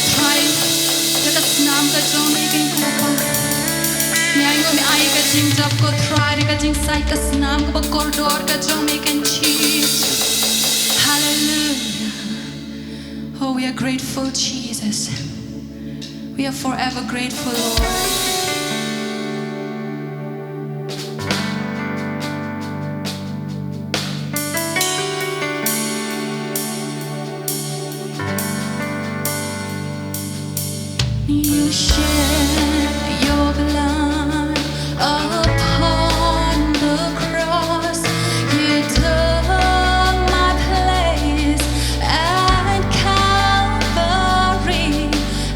Time, let us nam ka jom iging kupa. Hallelujah. Oh, we are grateful, Jesus. We are forever grateful, Lord. You shed your blood upon the cross. You took my place at Calvary,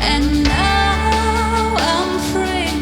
and now I'm free.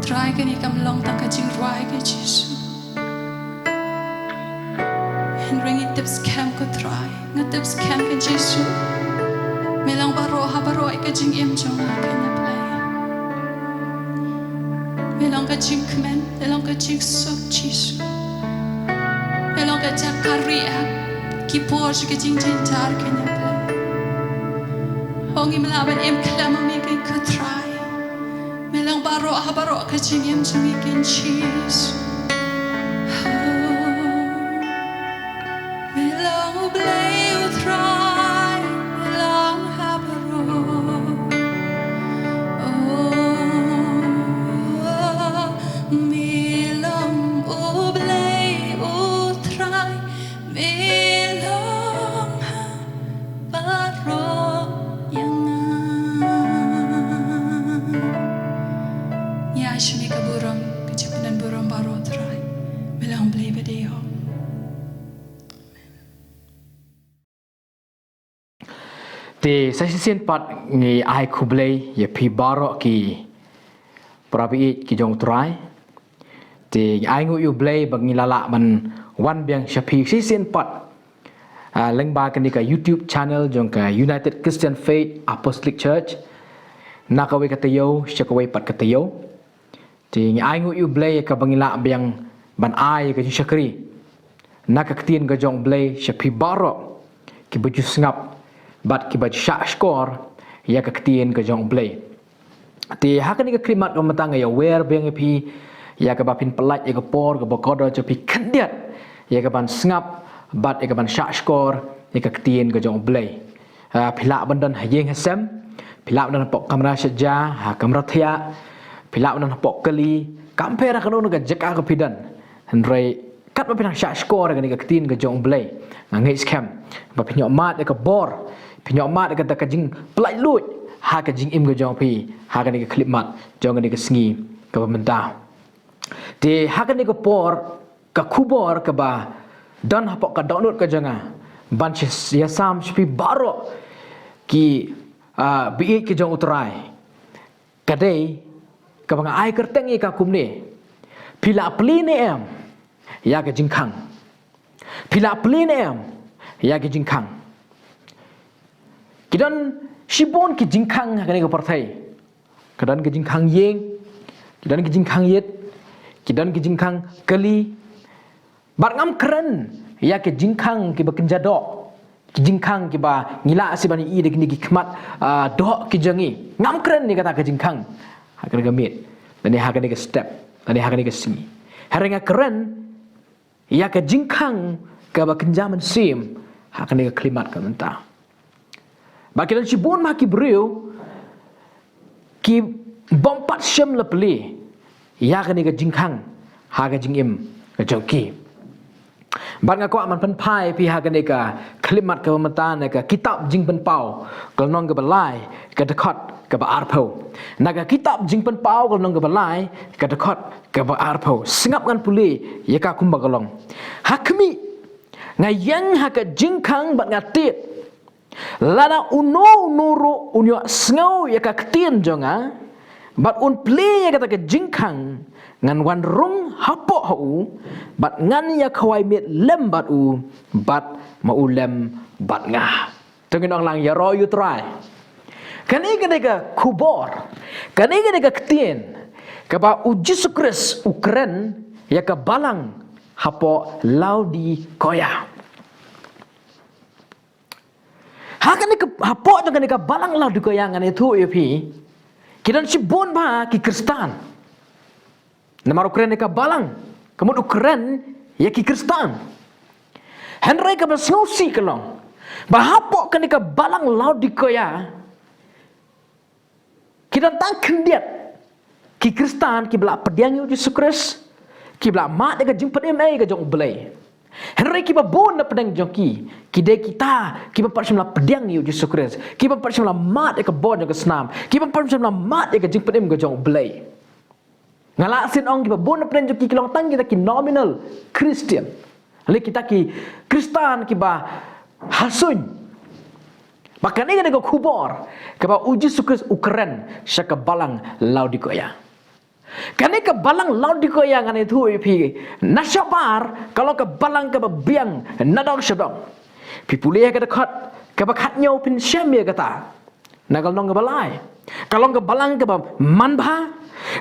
try ka ni kam long ta ka jing roi ka Jesus. And ring it tips camp ko try. Nga tips camp ka Jesus. Melang baro ha baro ka jing im jong ka na play. Melang ka jing kmen, melang ka jing sok Jesus. Melang ka jak kariak ki Porsche ka jing tar ka na play. Hongi melaban em klama mi ka try. Melang baro ha baro ka jing im jong ikin Jesus. Melang blay u try, melang ha baro. Melang u blay u try, melang ha baro yang ya shumi ka burong kecupanan burong baro try, melang blay badeo. Thì sa sin pat ngi ai kublei ya pi baro ki prabi ki jong try thì ai ngu yu blei bang ni lala man wan biang shapi si sin pat leng ba kan ka YouTube channel jong ka United Christian Faith Apostolic Church nakawe katayo shakawe pat katayo thì ai ngu yu blei ka bang la biang ban ai ka shakri nakaktin ka jong blei shapi baro ki baju ngap bat ki baj syak skor ya ka ktien ka jong blay ti hakan ka klimat ka matang ya wer beng pi ya ka bapin pelat ya ka por ka bokodo cho pi kandiat ya ka ban ngap bat ya ka ban syak skor ya ka ktien ka jong blay phila bandan hayeng hasem phila bandan pok kamera saja ha kamera thia phila bandan pok kali kampera kanu ka jeka ka pidan henry kat bapin syak skor ka ni ka ktien ka jong blay ngai scam bapin mat ya ka bor Pinyok mat kata kajing pelai lut ha kajing im ke jong pi ha kan ni ke klip mat jong ni ke sengi ke pemerintah de ha kan ni ke por ke kubor ke ba dan hapok ka download ke janga ban ya sam spi baro ki bi ke jong utrai kadai ke bang ai kerteng ka kumni pila pli ne em ya ke jingkhang pila pli ne em ya ke jingkhang kidan shibon ki jingkhang hakane ko parthai kidan ki jingkhang yeng kidan ki jingkhang yet kidan ki jingkhang kali bar ngam keren ya ki jingkhang ki bakenja dok ki jingkhang ki ba ngila asibani i de ki khmat dok ki jangi ngam keren ni kata ki jingkhang hakane ka mit dan ni hakane ka step dan ni hakane ka singi harenga keren ya ki jingkhang ka bakenja men sim hakane ka klimat ka mentah Bakilan shibun ma ki beriu ki bompat shem le peli ya ka ni ka jingkhang ha ka jingim ka jongki ban nga ko man pen pai pi ha ka ni ka klimat ka matan ka kitab jing pen pau kal nong ka balai ka dekot ka ba arpo na ka kitab jing pen pau kal nong ka balai ka dekot ka ba arpo singap ngan puli ya ka kum bagalong hakmi ngayang ha ka jingkhang bat ngatit lana uno nuru unyo sngau ya ka ktien jonga bat un play ya kata ke jingkhang ngan wan rung hapo hu bat ngan ya khawai met lem bat u bat ma u lem bat nga tengin ong lang ya ro yu try kani ka kubor kani ka ktien ka ba u Jesus Christ ukren ya ka balang hapo laudi koya hakan ni hapok jangan ni balang lah di goyangan itu pi kidan sibon ba ki Kristan nama ukren ni balang kemudian ukren ya ki Kristan Henry ka basngausi kelong ba hapok kan ni balang lah di goya kidan tang kendiat ki Kristan ki belak pediang Yesus Kristus ki belak mak dekat jumpa dia mai ke jong belai Henry kiba bon na pedang joki kide kita kiba parsham la pedang ni Yesus Kristus kiba parsham la mat ke bon ke senam kiba parsham la mat ke jing pedem ke jong blai ngala sin ong kiba bon na pedang joki kilong tang kita ki nominal Christian le kita ki Kristan kiba hasun bahkan ini ko kubor kiba Yesus Kristus ukren syaka balang laudikoya Kani ke balang Laodicea ngani thu pi nasyabar kalau ke balang ke biang nadong syadong. Pi pulih ke dekat ke bakat nyau pin syamia kata. Nagal nong ke balai. Kalau ke balang ke manba,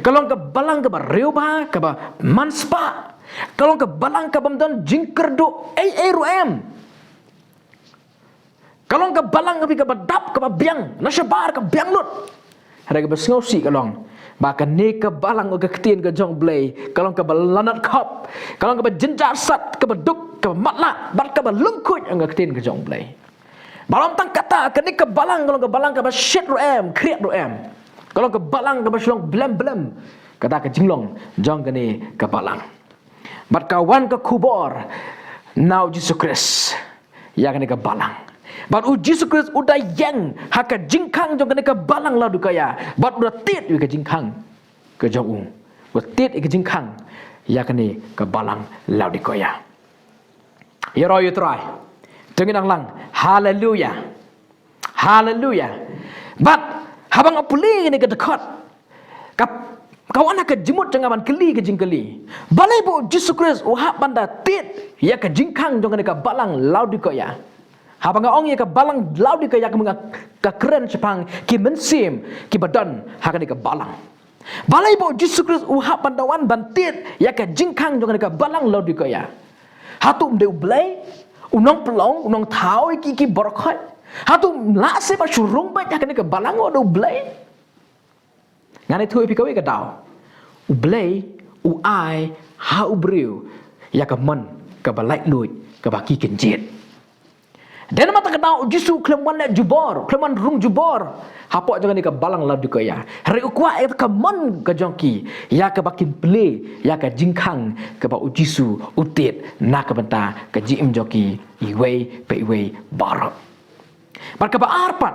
kalau ke balang ke riuba ke manspa, kalau ke balang ke bamdan jingkerdo ruem. Kalau ke balang ke dap ke biang nasyabar ke biang lut. Ada ke besngausi kalong. Bahkan ni ke balang ke ketin ke jong blay, kalau ke balanat kop, kalau ke jenjar sat ke beduk ke matla, bar ke lengkut ke ketin ke jong blay. Balam tang kata ke ni ke balang, kalau ke balang ke shit ruem, kriat ruem. Kalau ke balang ke slong blem kata ke jinglong jong ke ni ke balang. Bar kawan ke kubor now Jesus Christ ya ke ni ke balang. Bat Jesus Christ udah yang haka jingkang jong ke balang Laodicea. Bat udah tit ke jingkang ke jong udah tit ke jingkang ya ke ni ke balang Laodicea. Ya roh you try. Tengin lang haleluya. Haleluya. Bat habang apuli ni ke dekat. Kau anak ke jemut jangan keli ke jingkeli. Balai bo Jesus Christ uhap banda tit ya ke jingkang jong ke balang Laodicea. Habang ong ya ke balang Laodicea ke keren sepang ki mensim ki badan hakan ke balang. Balai bo Jesus Christ uhap pandawan bantit ya ke jingkang jong ke balang Laodicea. Hatu mde ublay unong pelong unong tau ki borokhoi. Hatu lase ba surung ba ya ke balang o ublay. Ngani thu pi kawi ke dau. Ublay uai ha ubriu ya ke men ke balai lui ke baki kenjit. Dan mata kenal jisu kleman nak jubor, kleman rung jubor. Hapok jangan ni ke balang Laodicea. Hari ukwa itu ke mon ke jongki, ya ke bakin play, ya ke jingkang ke ba jisu utit nak ke benta ke jim joki iwei pe iwei barok. Bar ke ba arpat.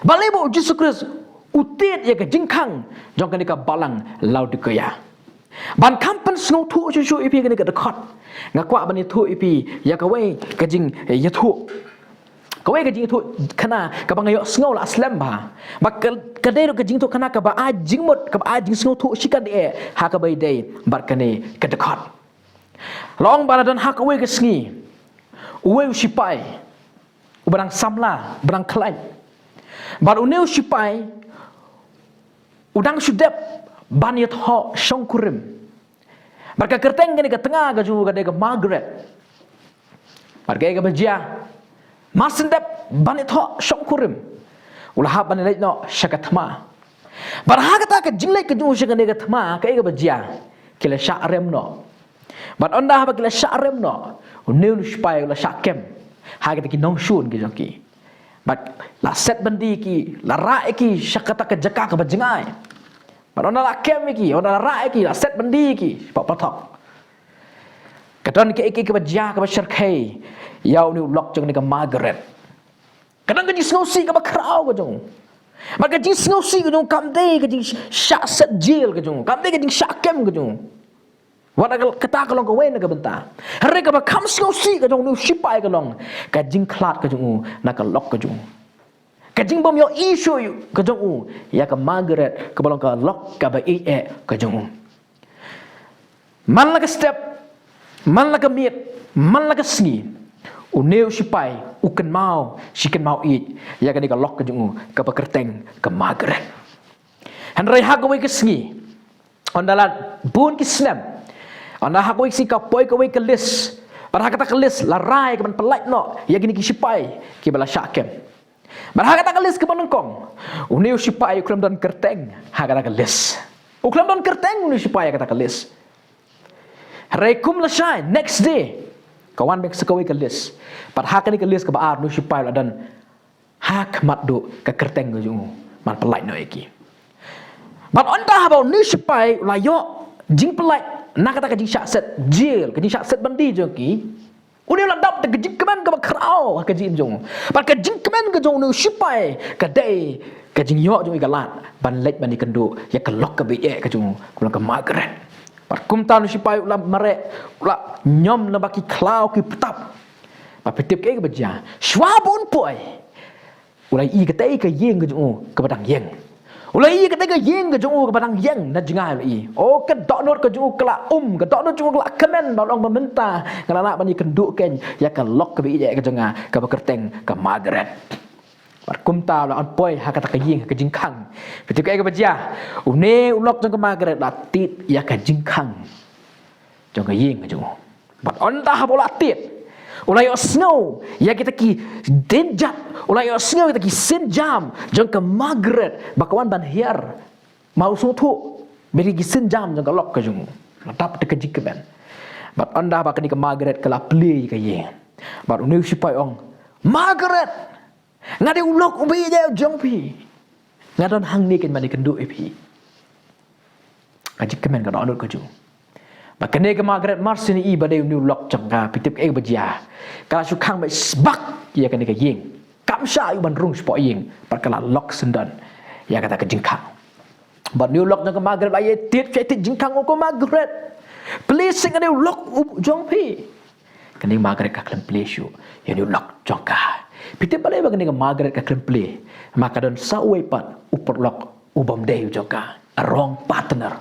Balai bo jisu Kristus utit ya ke jingkang jong ke ni ke balang Laodicea. Ban kampen snow tu cucu ipi ke ni ke dekat. Ngakwa bani tu ipi ya kawai kajing ya tu. Kawai kajing tu kana ka bangayok snow la aslam ba. Bak kadai kajing tu kana ka ba ajing mot ka ba ajing snow tu shikan de ha ka bai dei bar kane ke dekat. Long baladan ha kawai ke sngi. Uwe usipai. Ubarang samla, barang klain. Bar uneu sipai udang sudep baniat ho shongkurim. Mereka kerteng ni ke tengah ke juga ke Margaret. Mereka ke bejia. Masendep banit ho shongkurim. Ulah hab banit no syakatma. Barha kata ke jinglek ke juga syakane ke tma ke bejia. Kila syakrem no. Bar onda hab kila syakrem no. Uneu spai la syakem. Ha kata ki nong shun ke joki. Bar la set bandi ki, la ra ki syakata ke jaka ke bejengai. Ona la kem iki, ona la rai iki, la set bendi iki, pak patok. Kadang ke iki ke bajia ke syarkai, yau ni lok jong ni ke Margaret. Kadang ke jisnosi ke bakrau ke jong. Maka jisnosi ke jong kamde ke jing syak set jil ke jong, kamde ke jing syak kem ke jong. Wada kata ke long ke wen ke benta. Hari ke bakam snosi ke jong ni sipai ke long, ke jing klat ke jong, nak ke lok ke jong. Kajing bom yo isu yu kajong u ya ke Margaret ke balong ke lok ke ba kajong u. Man la ke step, man la ke miet, man la ke sngi. Uneu sipai uken mau, siken mau ya ke ni ke lok kajong u ke ba kerteng ke Margaret. Han rai ha ke we ke sngi. Ondala bun ki snam. Onda ha ke we si ka poi ke we ke lis. Pada kata ke lis la rai ke ban pelait no ya gini ki sipai ki bala syakem. Barha kata kelis ke panengkong. Uneu sipai uklam dan kerteng ha kata kelis. Uklam dan kerteng uneu sipai kata kelis. Rekum lesai next day. Kawan bek sekawi kelis. Barha kani kelis ke baar uneu sipai dan hak matdu ke kerteng ke jungu. Man pelait no iki. But onda habau uneu sipai layo jing pelait nak kata ke jing syak set jail, ke jing syak set bandi joki. Uni la dap te gejing kemen ke bakrau ke jing jong. Par ke jing kemen ke jong nu sipai ke dei ke jing yo jong igalat ban lek ban ikendu ya ke lok ke be ke jong kulang ke Margaret. Par kum ta nu sipai ulah mare ulah nyom na baki klau ki petap. Par petip ke beja. Shwa bun poi. Ulah i ke tei ke yeng ke jong ke badang yeng. Ulai ka tega yeng ka jong ka yeng na jengai ulai. Oh ka doknot ka jong kala ka doknot jong kala kemen balong meminta ngala bani kenduk ken ya ka lok ka bi ka jenga ka bekerteng ka Margaret. Par kumta la on poi ha kata ka yeng ka jingkang. Ketika ka baja une ulok jong ka Margaret la tit ya ka jingkang. Jong ka yeng ka jong. But on dah bola tit. Ulai snow ya kita ki denjat ulai snow kita ki senjam jong ke Margaret bakawan ban hiar mau sutu beri ki senjam jong ke lok ke jong latap te ke jikben bat anda bakani ke Margaret kala play ke ye bat unu sipai ong Margaret ngade ulok ubi je jong pi ngadon hang ni ken mani kendu pi ka jikben ka donut ke jong bakane ke Margaret Marsini i badai unu lok jangka pitip ke bajia kala sukang bai sbak ya kan ke yeng kamsha yu ban rung spo yeng par kala lok sendan ya kata ke jingkang but new lok jangka Margaret ai tit tit jingkang ko Margaret please sing ade lok jong pi kani Margaret ka klem play show ya new lok jangka pitip balai bagane ke Margaret ka klem play maka don sawe pat upor lok ubam dei jangka a wrong partner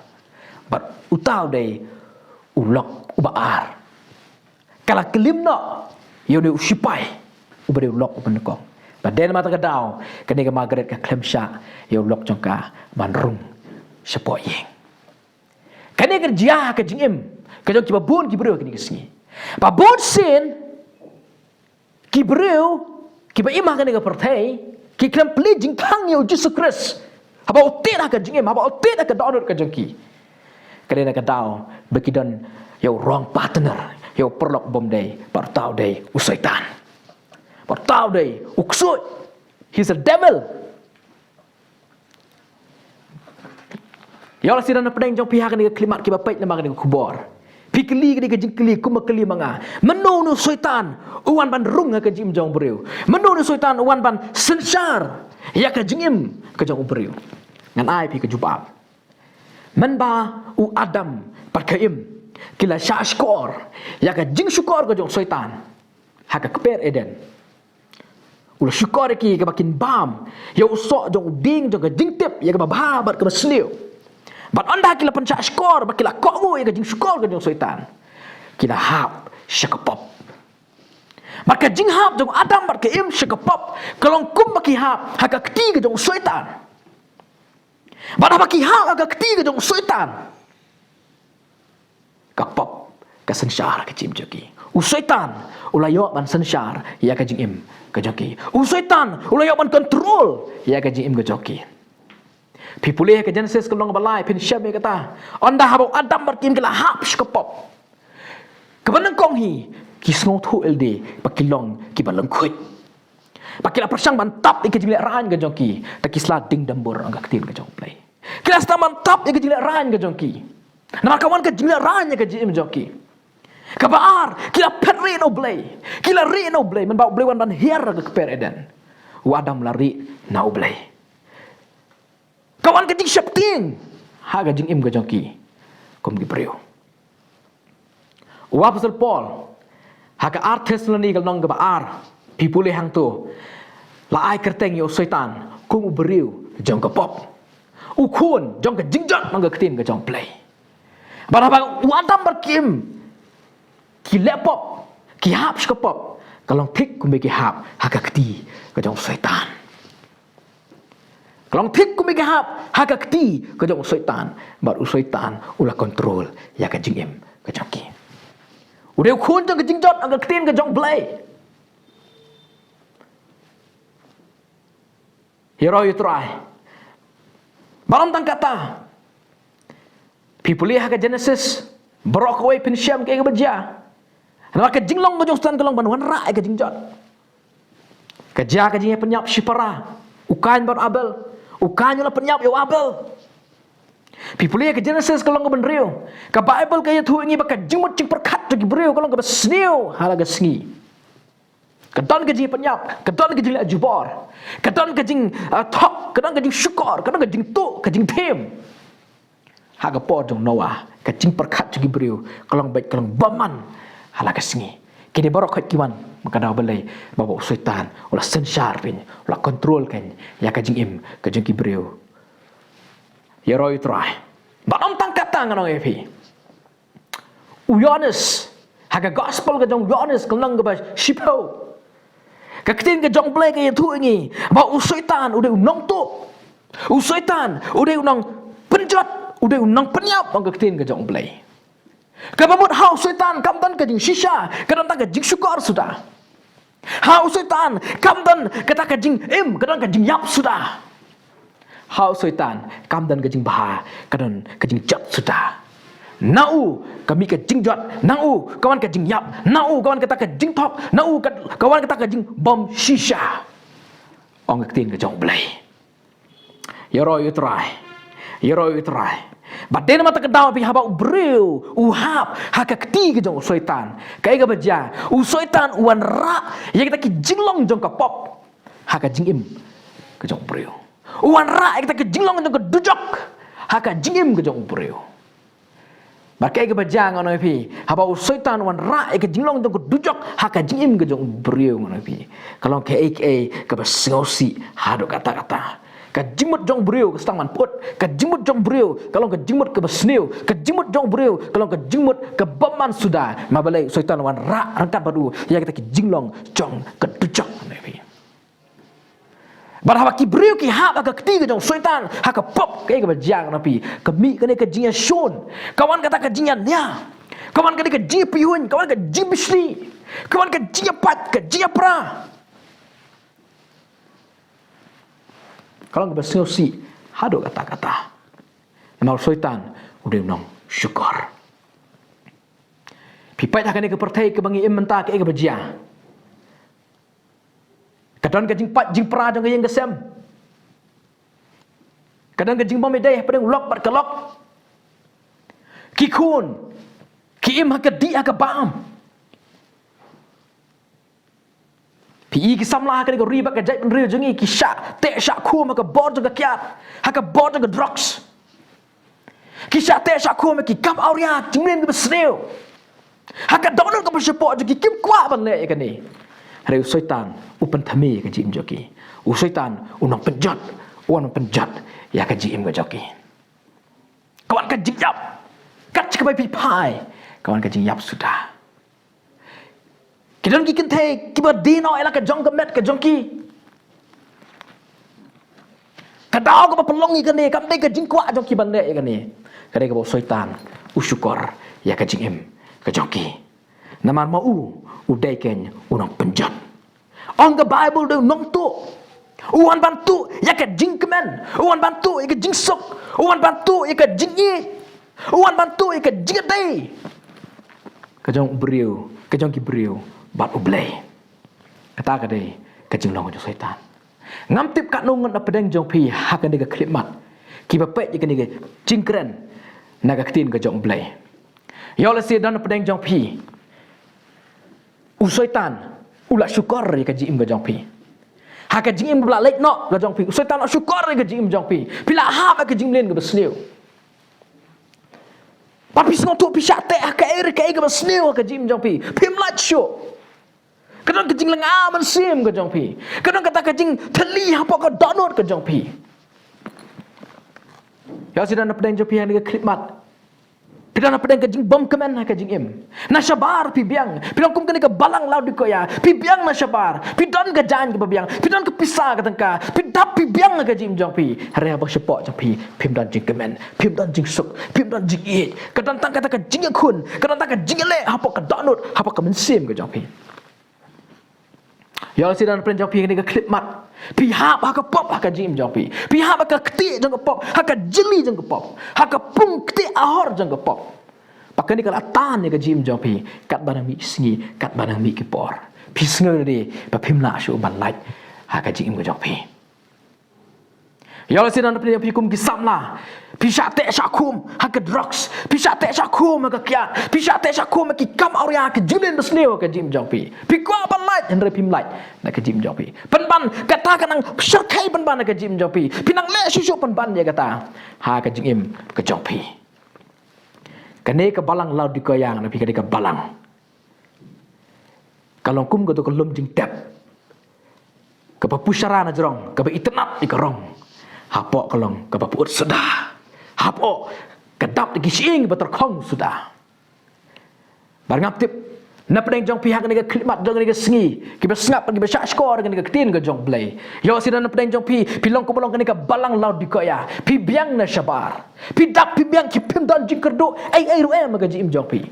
but utau dei ulok ubaar kala kelim no yo ne usipai ubade ulok ubenekong baden mata kadau kene ke Margaret ka klemsha yo ulok jongka manrung sepo yeng kene ke jia ke jingim ke jong ki babun ki bro kene ke singi babun sin ki bro ki ba imah kene ke pertai ki klem pli jingkang yo Jesus Christ haba utit ka jingim haba utit ka donor ka jongki kene ka dau bekidon yo wrong partner yo perlok bom day partau day usaitan partau day uksut he's a devil yo la sirana pedeng jong pihak ni klimat ki bapait na magani kubor pikeli ni ke jingkeli kumakeli manga menunu syaitan uwan ban rung ke jim jong breu menunu syaitan uwan ban sensar ya ke jingim ke jong breu ngan ai pi ke jubab menba u Adam parkaim kila syashkor ya ka jing syukor ko jong syaitan ha ka keper Eden ula syukor ki ka bakin bam ya usok jong ding jong ka jing tip ya ka babat ka basliu bat anda kila pen syashkor bakila komu ya ka jing syukor ko jong syaitan kila hap syakapop maka jing hap jong Adam bar ka im syakapop kalong kum baki hap ha ka keti ka jong syaitan bat baki hap ha ka keti ka jong syaitan kapop ka sensar ka jim joki usaitan ulayo ban sensar ya ka jing im ka joki usaitan ulayo ban control ya ka jing im ka joki pipule ka Genesis kalong balai pin syame kata onda habo Adam berkim kala hap kapop kabanang kong hi ki sngo thu ld pakilong ki balangkut pakila persang mantap ik jing ran ka joki takisla ding dambur ang kaktin ka jong play kila sta mantap ik jing ran ka joki nama kawan ke jingla ranya ke jim joki kabar kila perri no blay kila ri no blay men bau blay wan ban hiar ke per Eden wadam lari no blay kawan ke jing syapting ha ke jing im ke joki kom gi preo wa pasal Paul ha ke artes lani kal nong ke baar pipule hang tu la ai kerteng yo syaitan kum breu jong ke pop ukun jong ke jingjot nong ke tin ke jong play barang wadam berkim ki laptop ki hap skopop kalong tik ku meki hap hakakti ka jong syaitan kalong tik ku meki hap hakakti ka jong syaitan bar syaitan ulah kontrol ya ka jingim ka jongki udah kun jong ka jingjot ang ketin ka jong blay hero you try balam tang kata people lihat ke Genesis berok away pensyam ke beja nama ke jinglong ke jong kalong ban wan ra ke jingjot kerja ke jingnya penyap syipara ukan bar Abel ukan la penyap yo Abel people lihat ke Genesis kalong ban rio ke Bible ke tu ngi baka jingmot jing perkat gi brio kalong ke sniu hala ke sngi kedon ke jing penyap kedon ke jing jubor kedon ke jing tok kedon ke jing syukor kedon ke jing tu ke jing tim haga po jong Noah ka jing perkat gi brio kalong baik kalong baman hala ka singi kini barok hat kiwan maka daw balay bawa syaitan ulah sensar pin ulah kontrol kan ya ka jing im ka jing gi brio ya roi trai ba om tang kata nganong epi Yohanes haga gospel ka jong Yohanes kelang ka ba shipo ka ketin ka jong play ka tu ngi ba usaitan udah unong tu usaitan udah unong penjat udah unong penyap ang ka ketin ka jong play ka babut hau usaitan kam tan ka jing shisha ka dan ta ka jing syukur sudah hau usaitan kam dan kata ka jing ka dan ka jing yap sudah hau usaitan kam dan ka jing bah ka dan ka jing jat sudah nau kami ke jing jot nau kawan ke jing yap nau kawan kata ke jing top nau kawan kata ke jing bom shisha ong ke tin ke jong blai yoro yu try baden mata ke daw pi haba breu uhap haka keti ke jong syaitan kai ga baja syaitan wan ra ya kita ki jinglong jong ka pop haka jing im ke jong breu wan ra ya kita ke jinglong jong ka dujok haka jing im ke jong breu Bakai ke bajang ngono pi, haba syaitan wan ra ke jinglong tong dujok haka jingim ke jong beriu ngono pi. Kalau ke ke basengosi hado kata-kata. Ka jimut jong beriu ke stang man put, ka jimut jong beriu kalau ke jimut ke besneu, ka jimut jong beriu kalau ke jimut ke baman sudah. Mabalai syaitan wan ra rangkat badu ya kita ke jinglong jong ke dujok ngono pi. Barang ki beriu ki hak agak ketiga jong syaitan hak pop ke bajang napi kami kene ke jinga shon kawan kata ke jinga nya kawan kene ke jinga pihun kawan ke jinga bisli kawan ke jinga pat ke jinga pra kalau ke basiosi hado kata-kata mal syaitan udah nong syukur pipai dah kene ke pertai ke bangi imenta ke bajang kadang ke jing pat jing pra jong yang gesem kadang ke jing bom deh padang lok bat kelok ki kun ki im ha ke di ha ke bam pi ki samla ha ke riba ke jai penri jong ki sha te sha khu ma ke bor jong ke kiat ha ke bor jong ke drugs ki sha te sha khu ma ki kam auria jing len ke besneu ha ke donor ke bersepok jong ki kim kwa ban le ke ni hari syaitan upan thame ke jim joki syaitan unang penjat ya ke jim ke joki kawan ke jing yap kat ke bai pai kawan ke jing yap sudah kidan ki kente ki ba dino ela ke jong ke met ke jongki kadao ke pelongi ke ni kam dei ke jing kwa joki ban dei ke ni kadai ke bo syaitan usyukur ya ke jim ke joki namar mau udai ken unang penjat ong ke bible de nong tu uan bantu ya ke jing kemen uan bantu ya ke jing sok uan bantu ya ke jing i uan bantu ya ke jing dai ke jong beriu ke jong ki beriu bat ublei kata ke dei ke jing long jo syaitan ngam tip kat nong na pedeng jong pi hak ke ke klipmat ki bapet ya ke ni jing kren na ke tin ke jong blei yo le si dan pedeng jong pi syaitan ulah syukur ke jim ke jong pi ha ke jim bla lek no ke jong pi syaitan nak syukur ke jim jong pi pila ha ke jim len ke besneu tapi song tu pi syate ha ke air ke besneu ke jim jong pi pim lat syo kadang ke jing lenga man sim ke jong pi kadang kata ke jing theli ha pok ke download ke jong pi ya sidan pedang jong pi han ke klipmat pidana pedang ke jing bom kemen ke jing im na sabar pi biang pidang kum kene ke balang laut dikoya pi biang na sabar pidan ke jan ke biang pidan ke pisah ke tengka pidap pi biang ke jing jong pi hari abang sepok jong pi pim dan jing kemen pim dan jing suk pim dan jing i kadang tang kata ke jing kun kadang tang ke jing le apa ke download apa ke mensim ke jong pi ya sidan pedang jong pi kene ke klip mat pihak hak pop hak jing jong pi pihak hak ketik jong pop hak jeli jong pop hak pung ketik ahor jong pop pakai ni kalau atan ni ke jim jong pi kat barang mi singi kat barang mi kipor pi snger ni pa pim la shu ban lai hak jing ke jong pi ya sidan pedang pi kum ki samla pi sha te sha kum hak drugs pi sha te sha kum hak kiat pi sha te sha kum ki kam auria ke julen besneu ke jim jong pi pi kwa ban lai andre pim lai nak ke jim jong pi ban kata kanang syarkai ban ke jim jong pi pinang le susu ban dia kata ha ke jing im ke jong pi kene ke balang laut di koyang napi ke balang kalau kum ke to kelum jing tap ke pusara na jrong ke itnat di kerong hapok kelong ke papuut sedah Hapo kedap lagi siing berterkong sudah. Barang tip na pedeng jong pihak ni ke klimat jong ni ke sengi ki besngap pergi besyak skor ni ke ketin ke jong blay yo sidan na pedeng jong pilong ko bolong ni ke balang laut di koya pi biang na syabar pi dak pi biang ki pim dan jing kerdo ai ru em ke jim jong pi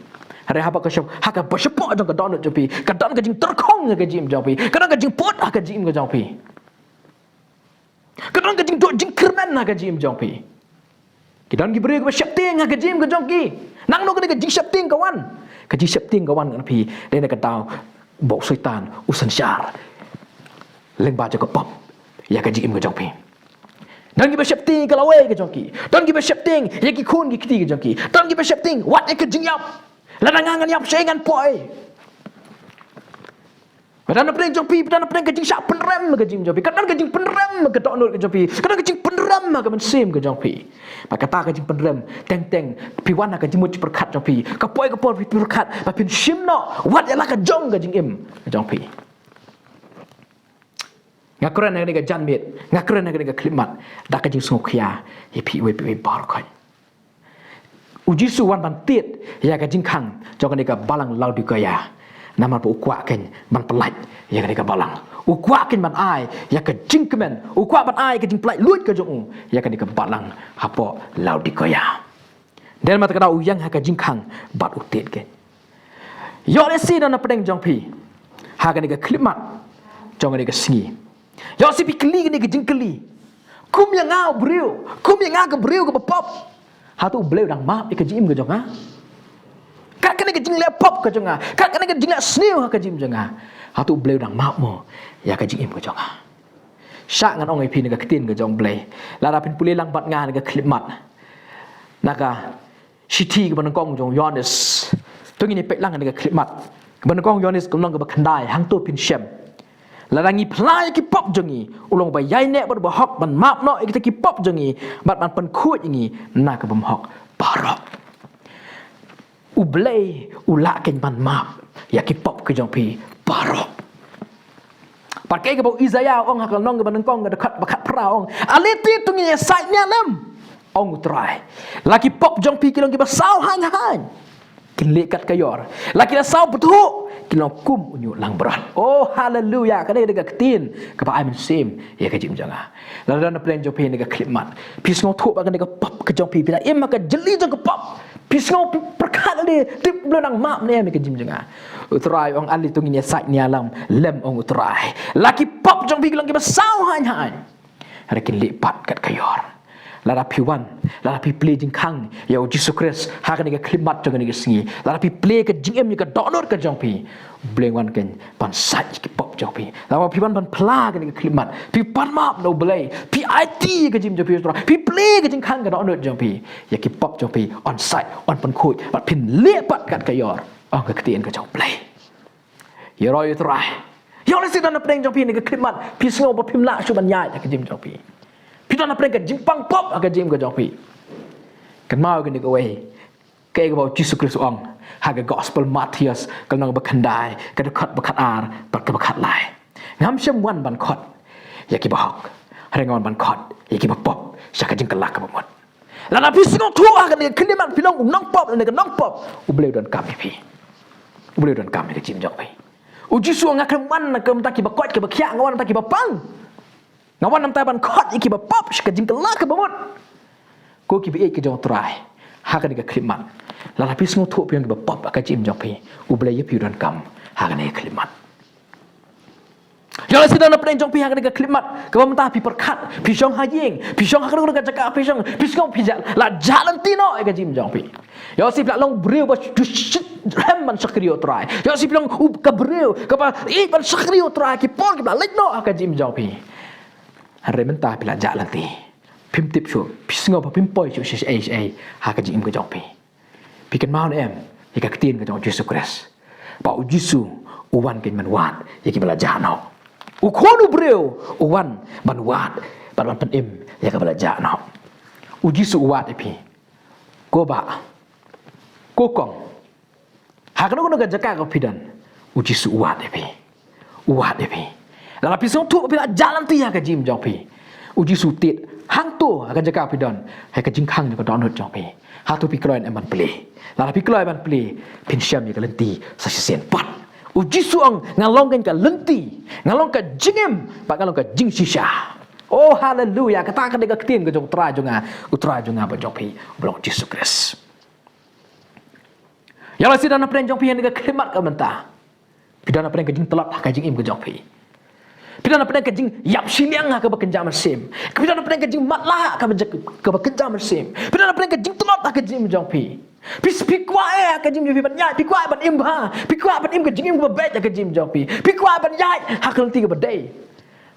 hari haba ke syap ha ka besyepok jong ke don jong pi ka don ke jing terkong ke jim jong pi ka don ke jing pot ha ke jim ke jong pi ka don ke jing do jing kernan ha ke jim jong pi ki don ki beri ke syap ting ha ke jim ke jong ki nang no ke jing syap ting kawan kaji septing kawan kan pi dia nak tahu bok syaitan usan syar leng baca ke pop ya kaji im ke jong pi dan gi septing kalau we ke jong ki dan gi septing ya ki khun gi kiti ke jong ki dan gi septing wat ke jing yap ladangan yap sengan poi Kadang nak jong pi kadang nak jing syak penrem ke jing jong pi kadang jing penrem ke tok nur ke jong pi kadang jing penrem ke mensim ke jong pi maka kata ke jing penrem teng pi wan ke jing mut perkat jong pi ke poi pi perkat pa pin simno wat yalah ke jong ke jing im ke jong pi ngakren ne ke jan mit ngakren ne ke klimat dak ke jing sungkhia hi pi we bar khoi uji suwan ban tit ya ke jing khang jong ke balang lau di kaya nama pu ukwa ken man pelat ya ke balang ukwa ken man ai ya ke jing kemen ukwa man ai ke jing pelat lut ke jong ya ke balang hapo lau di koya dan mata kada uyang ha ke jing khang bat utit ke yo le si dan pedeng jong pi ha ke klimat jong ke singi yo si pi kli ke jing kli kum yang ngau briu kum yang ngau ke briu ke pop ha tu bleu dang map ke jim ke jong ha kat kena ke jing laptop ke jong kat kena ke jing snew ke jim jong ha tu bleu dang map mo ya ke jing im ke jong syak ngan ong ai pi ne ke tin ke jong blei la da pin puli lang bat nga ne ke klimat naka city ke banangkong jong yonis tu ngini pek lang ne ke klimat banangkong yonis kumlong ke bakandai hang tu pin shem la dangi plai ki pop jongi ulong ba yai nek ba hok ban map no ki pop jongi bat ban pen khut ngi na ke bam hok barok ublay ulak ken man map ya ki pop ke jong pi barok pakai ke bau Isaiah ong hakal nong ke banengkong ke dekat bakat pra ong aliti tu ngi sait nya lem ong utrai laki pop jong pi kilong ki basau hang kin lekat kayor laki la sau betu kilong kum unyu lang berat oh haleluya kadai dekat ketin ke pa ai men sim ya ke jim janga la dan plan jong pi ne ke klimat pis ngau thu ba ke pop ke jong pi bila im ka jeli jong ke pop pis ngau perkat dia tip belakang map ni ke jim janga utrai ong ali tu ngi sait ni alam lem ong utrai laki pop jong pi kilong ki basau hang hari kin lipat kat kayor lara piwan lara pi play jing khang ya Jesus Christ ha ka ni ke klimat jong ni ke singi lara pi play ke jing em ni ke donor ke jong pi bleng wan ken pan sat ki pop jong pi lara pi wan pan pla ke ni ke klimat pi pan map no blay pi IT ke jim jong pi pi play ke jing khang ke donor jong pi ya ki pop jong pi on site on pan khut pat pin lepat kat kayor ong ke ketien ke jong play ya roi trai ya le sidan na pedeng jong pi ni ke klimat pi sngo pa pim la chu ban yai ke jim jong pi kita nak pergi jimpang pop agak jim ke jong pi kan mau ke ni ke we ke ke bau Jesus Kristus ong haga gospel Matius kalau nak berkandai ke dekat bekat ar ke bekat lai ngam syam wan ban khot ya ki bahok rengon ban khot ya ki pop syak jing kelak ke bamot la na pi singong tu agak ni klimat pilong nong pop ni ke nong pop u bleu dan kami pi u bleu dan kami ke jim jong pi u jisu ngak man ke mtaki bakot ke bakya ngawan mtaki bapang ngawan nam taban khot iki ba pop ke jing kelak ke bamot ko ki bi ke jong trai ha ka ni ke klimat la la pi sngau thu pi ba pop ka jim jong pi u blei pi ran kam ha ka ni klimat yo sidan na pedeng jong pi ha ka ni ke klimat ke ba mta pi perkat pi jong ha ying pi jong ha ka ka jaka pi jong pi sngau pi ja la jalan tino ke jim jong pi yo si pla long breu ba hem man sakrio trai yo si plong u ka breu ka ba i ban sakrio trai ki pon ki ba lek no ka jim jong pi hari mentah pila jalan ti pim tip shu pisngo pa pim poi shu ai ha ka jim ke jong pi pikan mau em ya ka tin ke jong Jesus Christ pa u jisu uwan ken man wat ya ki bala jano u khonu breu uwan ban wat ban pen em ya ka bala jano u jisu wat pi ko ba ko kong ha ka no ka jaka ka pidan u jisu wat pi la pisong tu pila jalan tu ya ka jim jong pi uji sutit hang tu akan jaga pidon hai ka jing khang ko don jong pi ha tu pi kloi man ple la pi kloi man ple pin syam ka lenti sa sen pat uji suang ngalong kan ka lenti ngalong ka jingem ba ngalong ka jing shisha oh haleluya kata ka de ka tin ka jong tra jonga ba jong pi blok Jesus Christ ya la sidan pren jong pi ni ka khlimat ka mentah pidana pren ka jing telap ka jing im ka jong pi pidana pren ka jing yap siliang ka ba kenjam sim pidana pren ka jing matlah ka ba kenjam sim pidana pren ka jing telap ka jing jong pi pikwa ka jing pi ban yai pikwa ban im ha pikwa ban im ka jing im ba bet ka jing jong pi pikwa ban yai ha ka lenti ka ba dei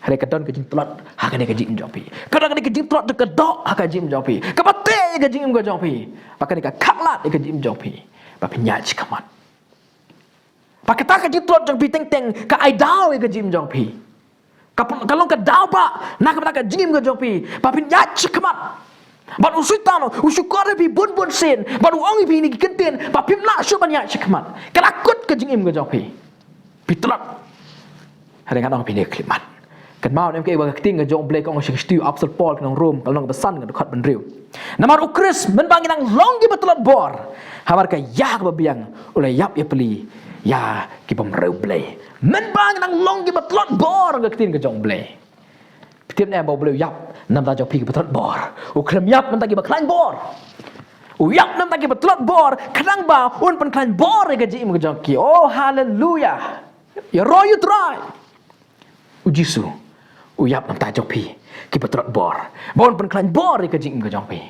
hari ka don ka jing telap ha ka ne ka jing jong pi kadang ka jing telap ka dok ha ka jing jong pi ka ba te ka jing im ka jong pi ba ka ne ka khaklat ka jing jong pi ba pi nyai chikamat ba ka ta ka jing telap jong pi teng ka ai dau ka jing jong pi kalau ka dau ba nak ka jing ka jong pi ba pi nyai chikamat ban usitano usukore pi bun sen ban ongi pi ni kenten ba pim la shu ban ya chikmat kala kut ka jingim ga jopi pitlat hari kan ong pi ni klimat kan mau nem ke ba ka ting ga jong blek ong stiu apsal pol kan rom kan ba san ga khat ban riu namar ukris men bang nang longi betlat bor hamar ka ya ba biang ulai yap ya peli ya ki bam reu blei men bang nang longi betlat bor ga tin ga jong blei tiap ni bau beliau yap nam ta jauh pergi betul bor ukrem yap nam ta pergi berkelain bor yap nam ta pergi betul bor kadang ba un pen kelain bor ga ji im ga jong ki oh hallelujah ya royu try ujisu yap nam ta jauh pergi betul bor bon pen kelain bor ga ji im ga jong pi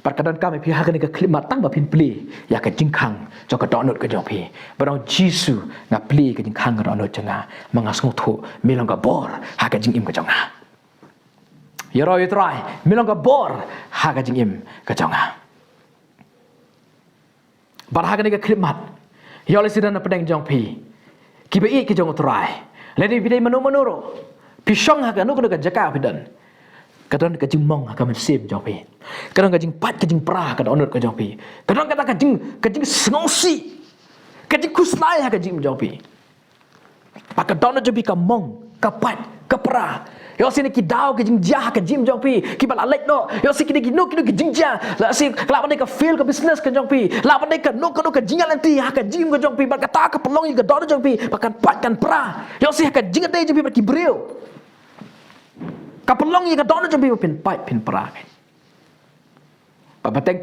perkataan kami pihak ni ke klimat tang ba pin pli ya ka jingkhang jo ka donut ka jong pi barang jisu nga pli ka jingkhang ka donut janga mangas ngotho milong ka bor ha ka jingim ka jonga ya roi trai milong ka bor ha ka jingim ka jonga bar ha ka ni ka klimat ya le sidan pedang jong pi ki ba i ki jong trai le ni bidai manu pisong ha ka nu ka jaka pidan kadang ka jing mong ka man sim jong pi kadang ka jing pat ka jing pra ka donut ka jong pi kadang kata ka jing sngosi ka jing kuslai ka jing jong pi pa ka donut jong pi ka mong ka pat ka pra yo sini ki dau ka jing jah ka jing jong pi ki bala lek do yo sini ki no ki jing jah la si la pandai ka feel ka business ka jong pi la pandai ka no ka jing lanti ha ka jing ka jong pi ba ka ta ka pelong ka donut jong pi pa kan pat kan pra yo si ka jing dei jong pi ba ki breu kapelong yang kadang jom pin pai pin perak. Ba teng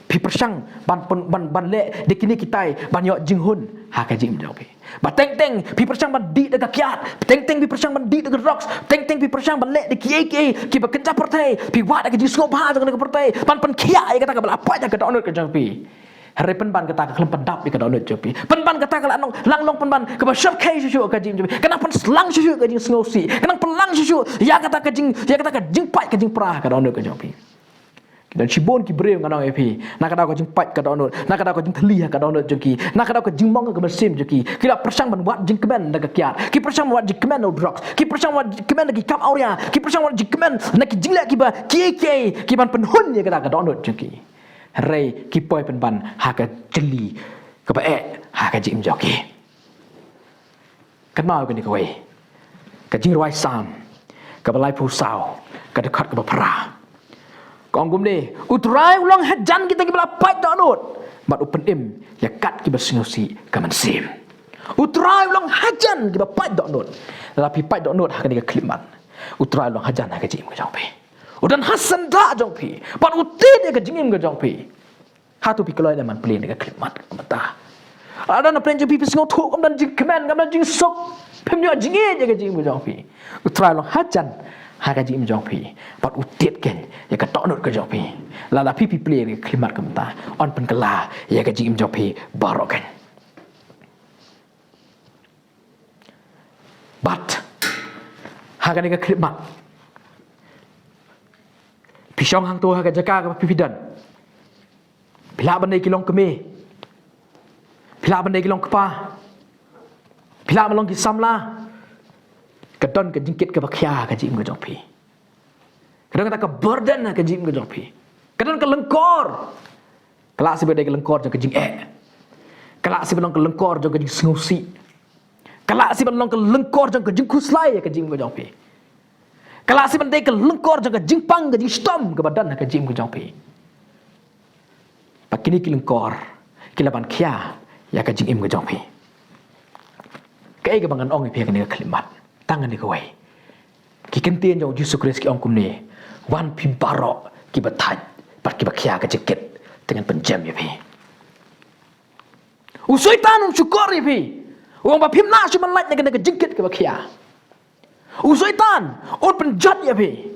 pi persang ban le de kini kitai ban yo jinghun ha ka jim jom pi. Ba teng pi persang ban di de kiat, teng pi persang ban di de rocks, teng pi persang ban le de ki ba kenca pertai, pi wa de ki skop ha de pertai, ban kia ai kata ka bala apa ka donut ka jom pi. Hari penban kata ka kelempan dap ka donut jom pi. Penban kata ka lang penban ka ba shop kai shu ka jim jom pi. Kenapa selang shu ka jing sngosi. Kenapa pelang shu ya kata ka jing pai ka jing pra ka donut ka jom pi. Dan cibon ki breu nganong epi nak kada ko jing pat ka donut nak kada ko jing thli ka donut joki nak kada ko jing mong ka bersim joki kila persang ban wat jing kemen daga kiat ki persang wat jing kemen no drugs ki persang wat jing kemen lagi kap auria ki persang wat jing kemen nak ki jing la ki ba ki ban penhun ye kada ka donut joki rei ki poi pen ban ha ka jeli ka ba ha ka jing joki kan mau ka ni ka wei ka jing roi sam ka ba lai pu sao ka de khat ka ba pra Kong gum ni utrai ulang hajan kita ki bala pai donut bat open im ya kat ki bersingosi ka man sim utrai ulang hajan ki ba pai donut tapi pai donut ha ni ka klimat utrai ulang hajan ha ka jim ka jong pi udan hasan da jong pi bat uti de ka jingim ka jong pi ha tu pi keloi man plin ka klimat ka mata ada na plan jong pi singo thu kam dan jing kemen kam dan jing sok pem yo jinge je ka jim ka jong pi utrai ulang hajan ha ka jim jong pi pat utiet ken ya ka tonot ka jong pi la la pi play ni klimat ka mata on pen kala ya ka jim jong pi barokan but ha ka ni ka klimat pisong hang tu ha ka jaka ka pipidan pila bandai kilong keme pila bandai kilong kepa pila malong ki samla kadon ka jingkit ka bakhya ka jim ka jong pi kadon ka burden ka jim ka jong pi kadon ka lengkor kelak si bedai ka lengkor jong ka jing kelak si belong ka lengkor jong ka jing sngusi kelak si belong ka lengkor jong ka jing kuslai ka jim ka jong pi Kalau si bandai ke lengkor jangan jingpang ke jingstom ke badan ke jim ke jongpi. Pakini ki lengkor kilaban kia ya ke jingim ke jongpi. Kai ke bangan ong pi ke ni kelimat tangan ni ke wai. Ki kentien jong Yesus Kristus ki ong kum ni wan pi barok ki bataj pat ki bakia ke jeket dengan penjam ya pi. Usaitan syukur ya pi. Orang bapim nak cuma lait dengan jeket ke bakia. Usaitan on penjat ya pi.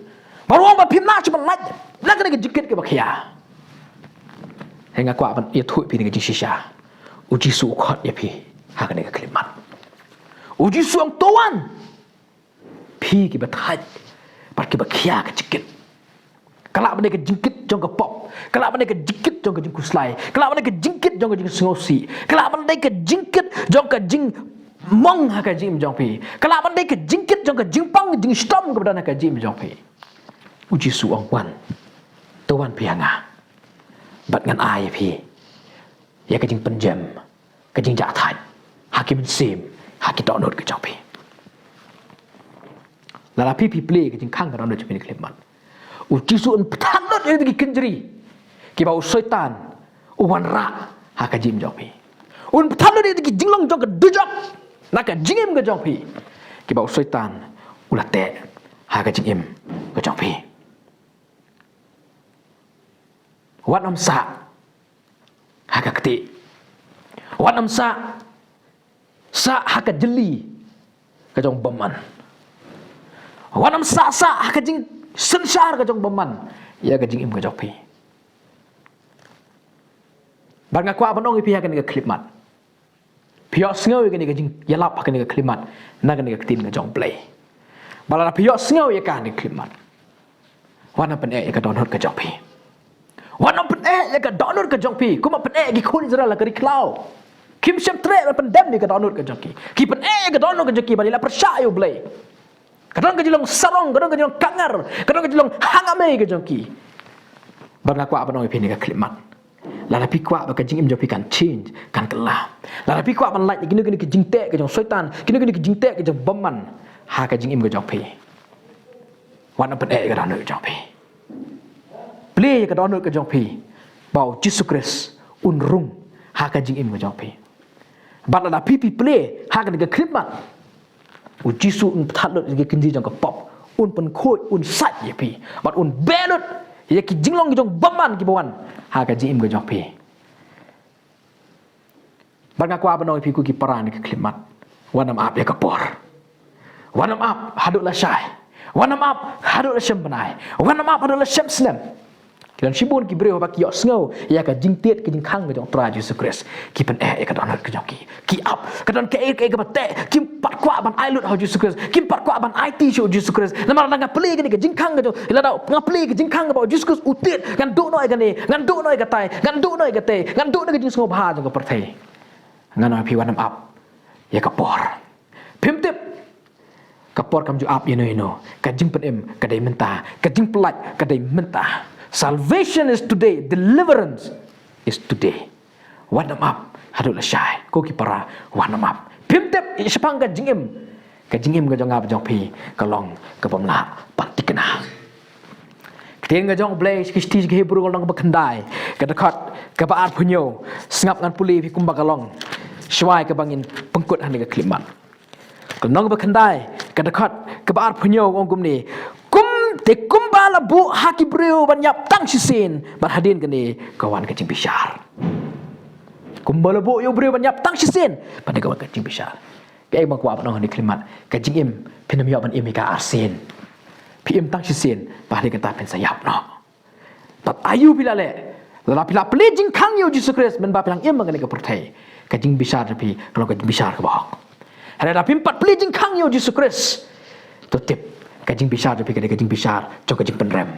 Baru orang bapim nak cuma lait dengan jeket ke bakia. Hingga kuat ban ia tuh pi dengan jisya. Uji suukot ya pi. Hak dengan kelimat. Uji suang tuan. Pi ki bataj pat ki bakia ke jeket. Kalau benda ke jingkit jong ke pop, kalau benda ke jingkit jong ke jing kuslai, kalau benda ke jingkit jong ke jing sengosi, kalau benda ke jingkit jong ke jing mong ha ke jing jong pi, kalau benda ke jingkit jong ke jing pang jing stom ke badan ha ke jing jong pi. Uji suang wan, tuan pianga, bat ngan ai pi, ya ke jing penjam, ke jing jatai, hakim sim, hakim donor ke jong pi. Lala pi play ke jing kang ke donor jong pi klimat. Uji suun petanot yang pergi kenjeri. Kiba usaitan. Uwan ra. Haka jim jongpi. Un petanot yang pergi jinglong jong ke dujok. Naka jingim ke jongpi. Kiba usaitan. Ulate. Haka jingim ke jongpi. Wat nam sa. Haka keti. Wat nam sa. Sa haka jeli. Ke jong beman. Wat nam sa haka jing sensar ke jong beman ya ke jing im ke jok pi bar nga kwa banong pi ha ke ni ke klimat pio sngo ke ni ke jing yalap ke ni ke klimat na ke ni ke tin ke jong play bala pio sngo ya ka ni klimat wana pen e ke donor ke jok pi wana pen e ke donor ke jok pi kuma pen e ki khun zra la ke klau kim sem tre pen dem ni ke donor ke jok ki pen e ke donor ke jok ki bali la persya yo play. Kadang kejilong sarong, kadang kejilong kangar, kadang kejilong hangame ke jongki. Bangga kuat apa nong ipini ke klimat. Lala pi kuat baka jing im jopi kan change, kan kelah. Lala pi kuat man light gini gini ke jing tek ke jong syaitan, gini gini ke jing tek ke jong beman. Ha ke jing im ke jongpi. Wan pen ke donor ke jongpi. Play ke donor ke jongpi. Bau Yesus Kristus unrung ha ke jing im ke jongpi. Bat lala pi play ha ke klimat. Uji su un phatlot ke kinji jong ke pop un pen khoi un sat ye pi bat un benut ye ki jinglong ki jong baman ki bawan ha ka jim ke jong pi bat nga kwa banoi pi ku ki paran ke klimat wanam ap ye ka por wanam ap hadut la shai wanam ap hadut la shem banai wanam ap hadut la shem snem kilan shibun ki breu ba ki yo sngo ya ka jing tiet ke jing khang ke jong tra Yesus Kristus ki pen e ka donat ke jong ki up ka don ke ke bate ki pat kwa ban ai lut ha Yesus Kristus ki pat kwa ban IT show Yesus Kristus na mar nga play ke jing khang ke jong ila da nga play ke jing khang ba Yesus Kristus utiet ngan do noi ke ni ngan do noi ke tai ngan do noi ke te ngan do noi ke jing sngo ba jong ke perthai ngan pi wanam up ya ka por phim tip ka por kam ju up ye no ka jing pen em ka dai menta ka jing plat ka dai menta. Salvation is today. Deliverance is today. Wanam up. Hadut la syai. Ko ki para wanam up. Pim tep sepang ka jingim. Ka jingim ka jong ngap jong pi. Kalong ka pamla panti kena. Ketien ka jong blay kisti ke Hebrew kalong ka bekendai. Ka dekat ka baat punyo. Sengap ngan puli pi kumba kalong. Syai ka bangin pengkut han ka klimat. Kalong ka bekendai ka dekat ka baat punyo ong kum ni. Te kumbala bu haki breu banyap tang sisin ban hadin kene kawan kecing bishar kumbala bu yo breu banyap tang sisin ban kawan kecing bishar ke bang kwa no ni klimat kecing im pinam yo ban im ka arsin pim tang sisin ba de kata pen sayap no pat ayu pilale la pila ple jing khang yo Yesus Kristus men ba pilang im ngane ka perthai kecing bishar pi kalau kecing bishar ka ba hada pim pat ple jing khang yo Yesus Kristus to tip kajing bisar tapi kajing bisar cok kajing penrem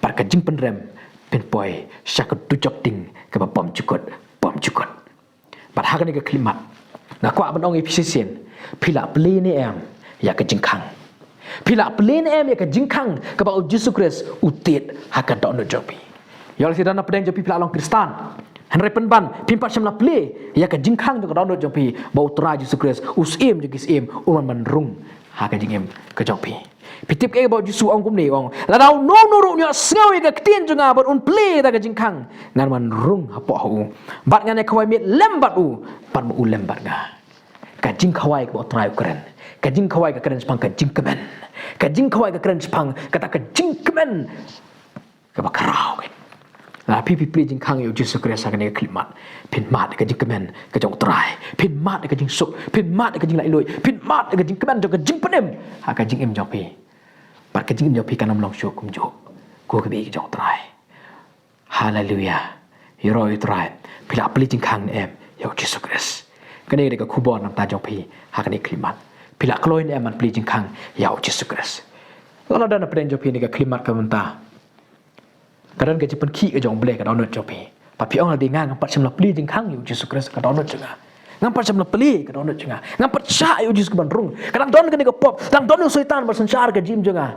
par kajing penrem penpoi syak tucok ting ke pom cukot par hakan ke klimat na kwa banong episien pila ple ni em ya kajing khang pila ple ni em ya kajing khang ke ba Yesus Kristus utit hakan do no jopi ya si dana pedang jopi pila long Kristan Henry penban pimpat semla ple ya kajing khang do no jopi ba utra Yesus Kristus usim jegis im uman menrung ha ka jing em ka jong pi pitip ke ba jisu ong kum ni ong la dau no no ru nya sngaw ka ktien junga bat un ple ta ka jing khang ngan man rung ha po hu bat ngan e khawai mit lem bat u bat mu lem bat nga ka jing khawai ko trai kren ka jing khawai ka kren spang ka jing kemen ka jing khawai ka kren spang ka ta ka jing kemen ka ba krau ke la pi jing khang yo jisu kres ka ne klimat pin mat ka jing kemen ka jong trai pin mat ka jing suk pin mat ka jing lai loi pin mat ka jing kemen ka jing penem ha ka jing em jong pi pat ka jing em jong pi ka nam long shu kum jo ko ka bi ka jong trai hallelujah yoro i trai pila pli jing khang em yo jisu kres ka ne ka khubon nam ta jong pi ha ka ne klimat pila kloi em man pli jing khang yo jisu kres la dan pren jong pi ne ka klimat ka menta kadang ke jipen ki ke jong ble ka download jopi pa pi ong la dinga ngam pat sem la pli jing khang yu Jesus Christ ka download jenga ngam pat sem la pli ka download jenga ngam pat sha yu Jesus ban rung kadang don ke ni ka pop dang don syaitan bar sansar ka jim jenga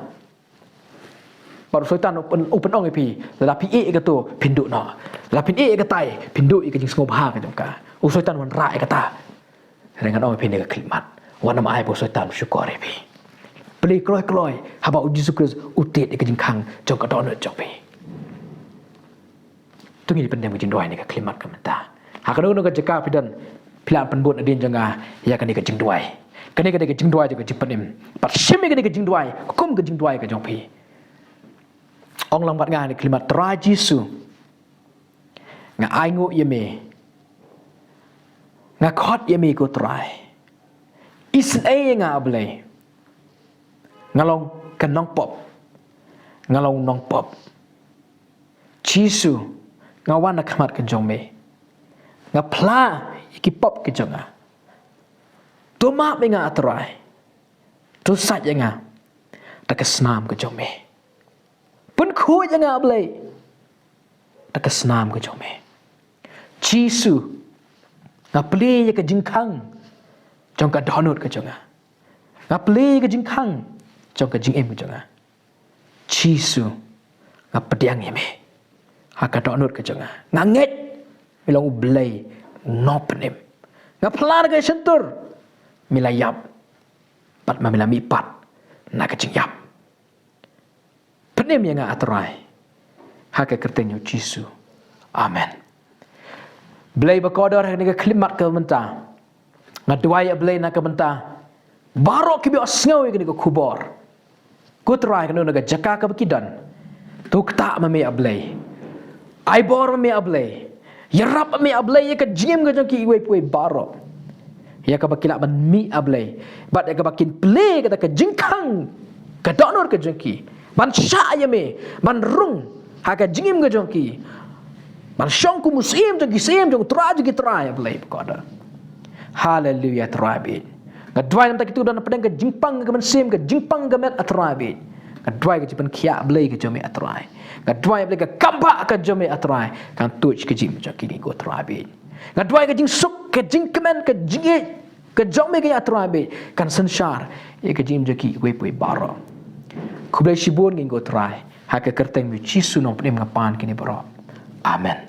bar syaitan open ong pi la pi e ka to pindu no la pin e ka tai pindu i ka jing ngop ha ka jong ka u syaitan wan ra ka ta rengan ong pi ni ka klimat wan ma ai bo syaitan syukur pi pli kloi haba u Jesus Christ utit ka jing khang jong ka download jopi tu ngi pendem jing duai ni ka klimat ka menta ha ka no ka jaka pidan pilan penbut adin janga ya ka ni ka jing duai ka ni ka jing duai ka jing penem pat sim ka ni ka jing duai kum ka jing duai ka jong pi ong lang bat nga ni klimat tra jisu nga ai ngu ye me nga khot ye me ko trai is a nga ble nga long ka nong pop nga long nong pop jisu ngawan nak khamat ke jong me ngapla iki pop ke jonga to ma me nga atrai to sat nga ta ka snam ke jong me pun khu nga ble ta ka snam ke jong me jisu ngapli ke jing khang jong ka donut ke jonga ngapli ke jing khang jong ka jing em ke jonga jisu ngapdiang ye me haka donut ke jonga nganget milang ublay nopenem ngaplar ke sentur milayap pat mamilami pat na ke yap penem yang atrai haka kertenyo jisu amen blay bakodor ni ke klimat ke menta ngadwai blay na ke menta barok ki bi asngau ke ni ke kubor kutrai ke no na jaka ke bekidan tukta mame ablay ai bor me ablay yarap me ablay ya ka jim ga jong ki we pui baro ya ka bakila ban mi ablay bat ya ka bakin play ka ka jingkang ka donor ka jong ki ban sha ya me ban rung ha ka jingim ga jong ki ban shong ku musim jong ki sem jong tra jong ki tra ablay ko da hallelujah trabi ga dwai nam ta kitu dan pedang ka jingpang ga ban sem ga jingpang ga met atrabi ga dwai ga jipan khia ablay ga jong me atrai ngadwai beli ka kamba ka jome atrai kan tuch ke jim ja kini go trabi ngadwai ka jing suk ka jing kemen ka jinge ka jome ka atrabi kan sansar e ka jim ja ki we pui baro kublai shibon ngi go trai ha ka kerteng mi chisu no pnem ngapan kini baro amen